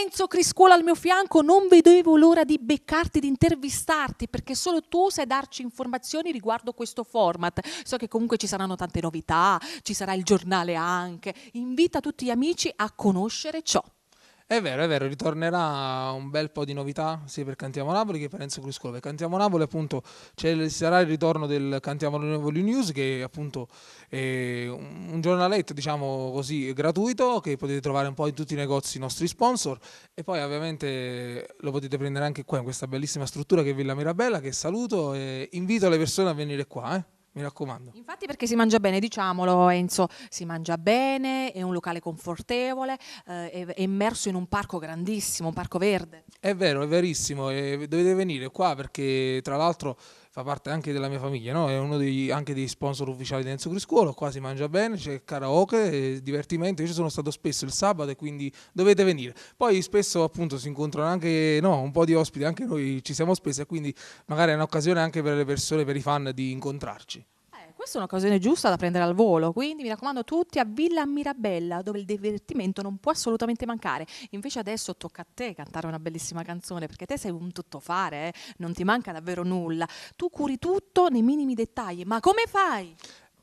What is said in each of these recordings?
Enzo Criscuolo al mio fianco, non vedevo l'ora di beccarti, di intervistarti, perché solo tu sai darci informazioni riguardo questo format. So che comunque ci saranno tante novità, ci sarà il giornale anche. Invita tutti gli amici a conoscere ciò. È vero, ritornerà un bel po' di novità sia per Cantiamo Napoli che per Enzo Criscuolo. Per Cantiamo Napoli appunto sarà il ritorno del Cantiamo Napoli News, che appunto è un giornaletto, diciamo così, gratuito, che potete trovare un po' in tutti i negozi nostri sponsor, e poi ovviamente lo potete prendere anche qua in questa bellissima struttura che è Villa Mirabella, che saluto e invito le persone a venire qua, mi raccomando. Infatti, perché si mangia bene, diciamolo Enzo, si mangia bene, è un locale confortevole, è immerso in un parco grandissimo, un parco verde. È vero, è verissimo, e dovete venire qua perché tra l'altro fa parte anche della mia famiglia, no? È uno anche dei sponsor ufficiali di Enzo Criscuolo. Qua si mangia bene, c'è karaoke, divertimento. Io ci sono stato spesso il sabato e quindi dovete venire. Poi spesso appunto si incontrano anche un po' di ospiti, anche noi ci siamo spesi, e quindi magari è un'occasione anche per le persone, per i fan, di incontrarci. Questa è un'occasione giusta da prendere al volo, quindi mi raccomando tutti a Villa Mirabella, dove il divertimento non può assolutamente mancare. Invece adesso tocca a te cantare una bellissima canzone, perché te sei un tuttofare, non ti manca davvero nulla. Tu curi tutto nei minimi dettagli, ma come fai?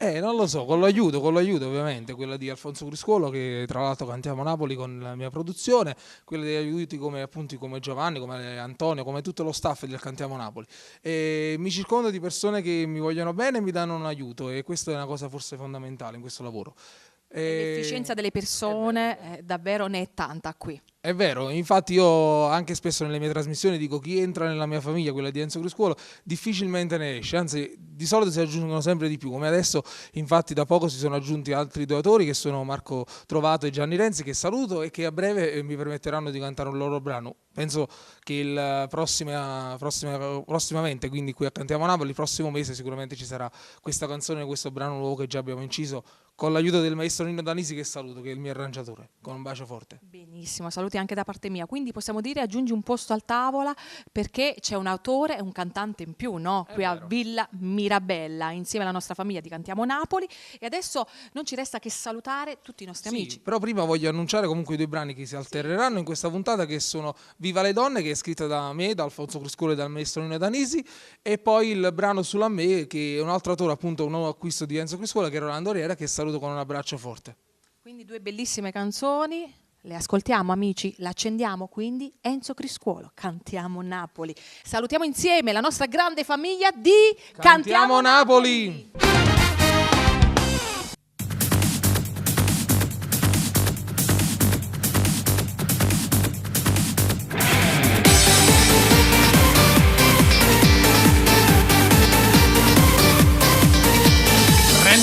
Non lo so, con l'aiuto ovviamente, quella di Alfonso Criscuolo, che tra l'altro Cantiamo Napoli con la mia produzione, quella degli aiuti come Giovanni, come Antonio, come tutto lo staff del Cantiamo Napoli. E mi circondo di persone che mi vogliono bene e mi danno un aiuto, e questa è una cosa forse fondamentale in questo lavoro. L'efficienza delle persone davvero ne è tanta qui. È vero, infatti io anche spesso nelle mie trasmissioni dico: chi entra nella mia famiglia, quella di Enzo Criscuolo, difficilmente ne esce, anzi di solito si aggiungono sempre di più, come adesso infatti da poco si sono aggiunti altri 2 autori, che sono Marco Trovato e Gianni Renzi, che saluto e che a breve mi permetteranno di cantare un loro brano. Penso che prossimamente, quindi qui a Cantiamo Napoli, il prossimo mese sicuramente ci sarà questa canzone, questo brano nuovo che già abbiamo inciso con l'aiuto del maestro Nino Danisi, che saluto, che è il mio arrangiatore, con un bacio forte. Benissimo, saluti anche da parte mia. Quindi possiamo dire aggiungi un posto al tavola, perché c'è un autore e un cantante in più, no? Qui a Villa Mirabella, insieme alla nostra famiglia di Cantiamo Napoli. E adesso non ci resta che salutare tutti i nostri amici. Però prima voglio annunciare comunque i 2 brani che si alterneranno in questa puntata, che sono Viva le donne, che è scritta da me, da Alfonso Criscuolo e dal maestro Nino Danisi, e poi il brano Sulla me, che è un altro autore, appunto un nuovo acquisto di Enzo Criscuolo, che è Rolando Riera, che saluto con un abbraccio forte. Quindi 2 bellissime canzoni, le ascoltiamo amici, la accendiamo, quindi Enzo Criscuolo, Cantiamo Napoli. Salutiamo insieme la nostra grande famiglia di Cantiamo Napoli!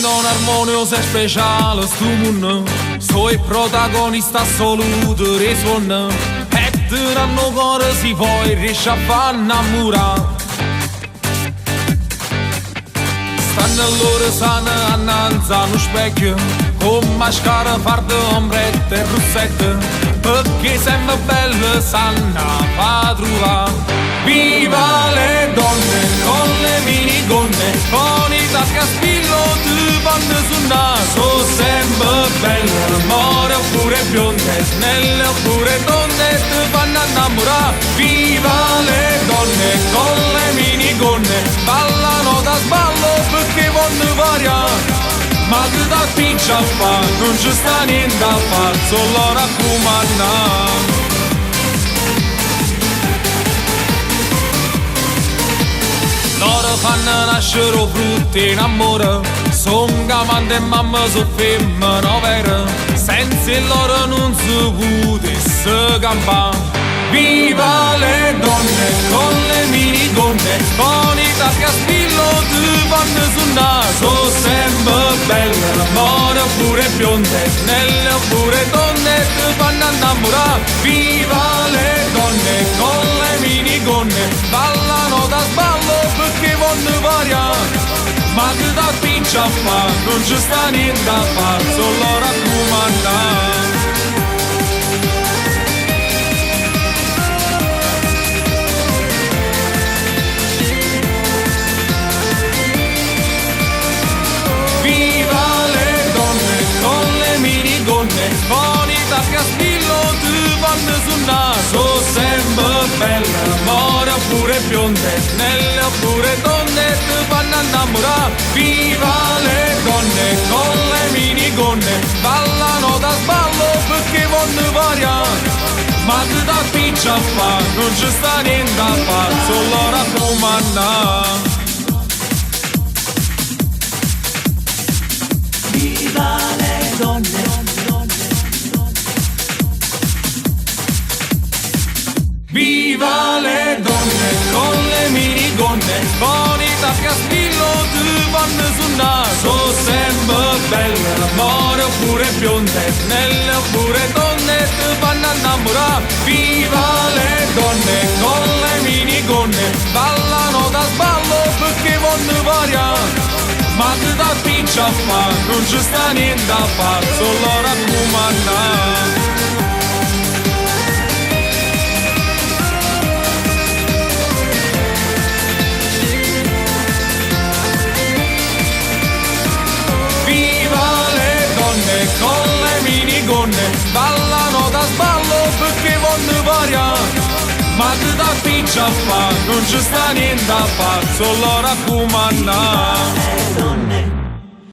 Un armonioso e speciale stu mondo, so il protagonista assoluto dei suoni, e tirando cuore si poi riesce a far innamorare. Stanno loro sana annanzi allo specchio, con mascara, farde, ombrette e rossette, perché sembra bello sanno fa trovare. Viva le donne con le minigonne, con i tasche a spillo, tu vanno sul naso, sempre belle, more oppure bionde, snelle oppure donne, ti fanno innamorare. Viva le donne con le minigonne, ballano da sballo perché vogliono variare. Ma che da pincia fa, non ci sta niente a fare, solo raccomandare. Loro fanno nascere frutti in amore, son gamante e mamma su femmine vere, senza il loro non si potesse campare. Viva le donne con le minigonne, con i tasche a spillo, ti vanno sul naso, sempre belle, more oppure bionde, snelle oppure donne, ti fanno innamorare. Viva le donne con le minigonne, ballano da sballo perché vogliono variare. Ma che da pincia fa, non ci sta niente a fare, solo raccomandare. Viva le donne con le minigonne, con i tasche a spillo, tu vanno sul naso. oppure bionde, nelle oppure donne ti fanno innamorare. Viva le donne con le minigonne, ballano da sballo perché vogliono variare. Ma ti da piccia a fa, non ci sta niente a fa, solo raccomandare. Viva le donne. Viva le donne con le minigonne, con i tacchi a spillo ti vanno suonare. Sono sempre belle, l'amore oppure bionde, nelle oppure donne ti vanno innamorare. Viva le donne con le minigonne, ballano da sballo perché vogliono variare. Ma ti da piccia a fa, non ci sta niente a fa, solo raccomandare. Con le minigonne, ballano da sballo perché vogliono variare. Ma ti da piccia a fa, non ci sta niente a fa, solo raccomandare.